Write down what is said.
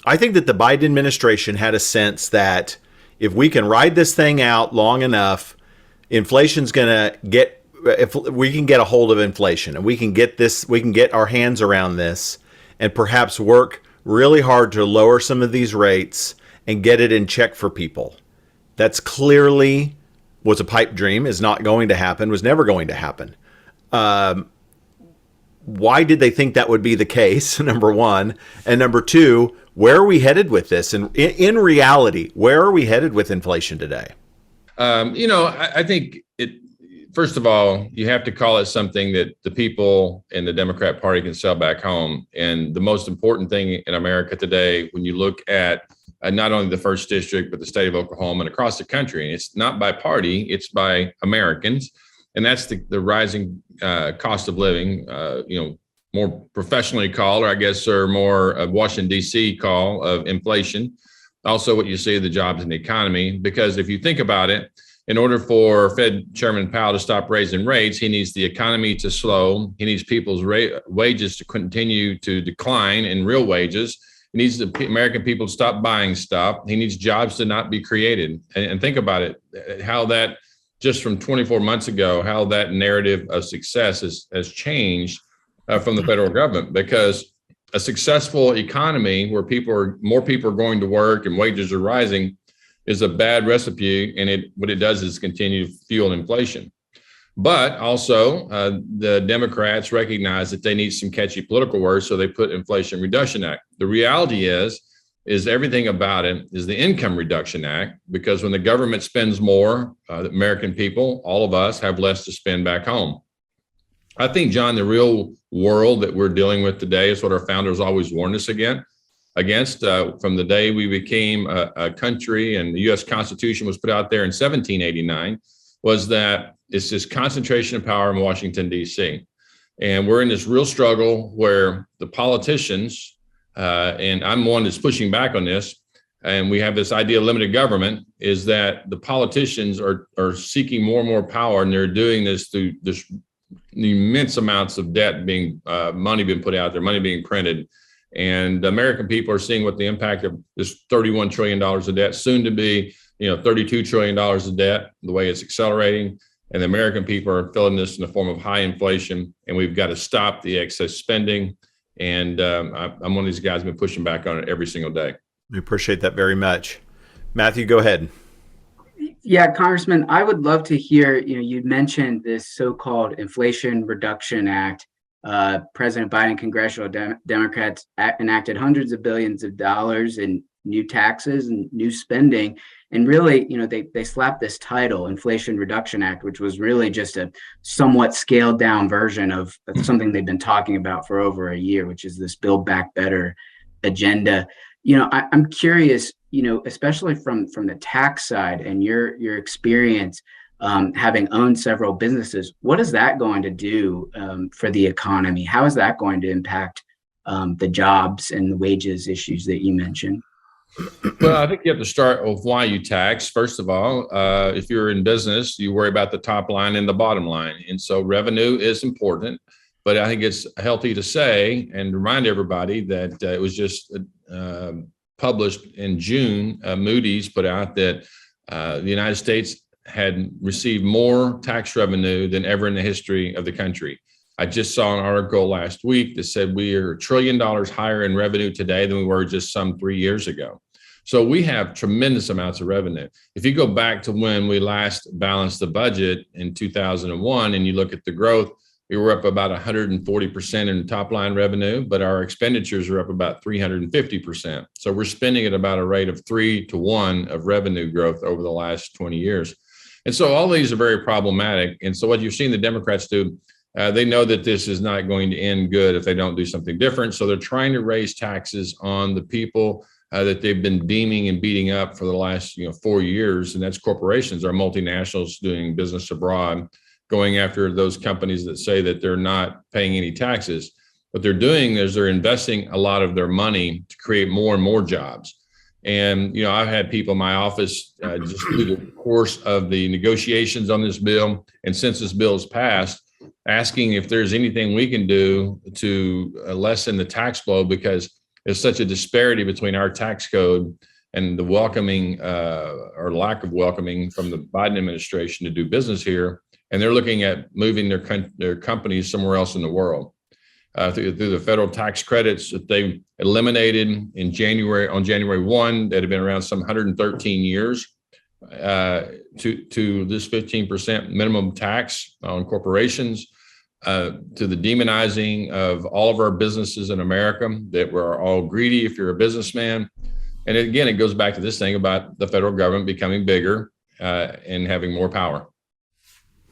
I think that the Biden administration had a sense that if we can ride this thing out long enough, inflation's going to get, if we can get a hold of inflation and we can get this, we can get our hands around this and perhaps work really hard to lower some of these rates and get it in check for people. That's clearly was a pipe dream, is not going to happen, was never going to happen. Why did they think that would be the case? Number one. And number two, where are we headed with this? And in reality, where are we headed with inflation today? I think first of all, you have to call it something that the people in the Democrat Party can sell back home. And the most important thing in America today, when you look at not only the first district, but the state of Oklahoma and across the country, and it's not by party, it's by Americans. And that's the rising cost of living, more professionally called, or I guess, or more Washington, D.C. call of inflation. Also what you see of the jobs in the economy, because if you think about it, in order for Fed Chairman Powell to stop raising rates, he needs the economy to slow. He needs people's wages to continue to decline in real wages. He needs the American people to stop buying stuff. He needs jobs to not be created. And think about it, how that just from 24 months ago, how that narrative of success has changed from the federal government, because a successful economy where more people are going to work and wages are rising is a bad recipe, and what it does is continue to fuel inflation. But also, the Democrats recognize that they need some catchy political words, so they put Inflation Reduction Act. The reality is everything about it is the Income Reduction Act, because when the government spends more, the American people, all of us, have less to spend back home. I think, John, the real world that we're dealing with today is what our founders always warned us against from the day we became a country and the U.S. Constitution was put out there in 1789, was that it's this concentration of power in Washington, D.C. And we're in this real struggle where the politicians, and I'm one that's pushing back on this, and we have this idea of limited government, is that the politicians are seeking more and more power, and they're doing this through this immense amounts of debt money being put out there, money being printed. And the American people are seeing what the impact of this $31 trillion of debt, soon to be, $32 trillion of debt, the way it's accelerating. And the American people are feeling this in the form of high inflation, and we've got to stop the excess spending. And I'm one of these guys who's been pushing back on it every single day. We appreciate that very much. Matthew, go ahead. Yeah, Congressman, I would love to hear, you mentioned this so-called Inflation Reduction Act. President Biden, congressional Democrats enacted hundreds of billions of dollars in new taxes and new spending. And really, they slapped this title, Inflation Reduction Act, which was really just a somewhat scaled down version of something they've been talking about for over a year, which is this Build Back Better agenda. I'm curious, especially from the tax side and your experience, having owned several businesses, what is that going to do for the economy? How is that going to impact the jobs and the wages issues that you mentioned? Well, I think you have to start with why you tax. First of all, if you're in business, you worry about the top line and the bottom line. And so revenue is important, but I think it's healthy to say and remind everybody that it was just published in June. Moody's put out that the United States had received more tax revenue than ever in the history of the country. I just saw an article last week that said we are $1 trillion higher in revenue today than we were just some 3 years ago. So we have tremendous amounts of revenue. If you go back to when we last balanced the budget in 2001 and you look at the growth, we were up about 140% in top line revenue, but our expenditures are up about 350%. So we're spending at about a rate of 3 to 1 of revenue growth over the last 20 years. And so all these are very problematic. And so what you're seeing the Democrats do, they know that this is not going to end good if they don't do something different. So they're trying to raise taxes on the people that they've been deeming and beating up for the last 4 years. And that's corporations, our multinationals doing business abroad, going after those companies that say that they're not paying any taxes. What they're doing is they're investing a lot of their money to create more and more jobs. And, I've had people in my office just through the course of the negotiations on this bill, and since this bill is passed, asking if there's anything we can do to lessen the tax blow, because there's such a disparity between our tax code and the welcoming or lack of welcoming from the Biden administration to do business here. And they're looking at moving their companies somewhere else in the world through the federal tax credits that they eliminated on January 1, that had been around some 113 years, to this 15% minimum tax on corporations, to the demonizing of all of our businesses in America, that we're all greedy if you're a businessman. And again, it goes back to this thing about the federal government becoming bigger and having more power.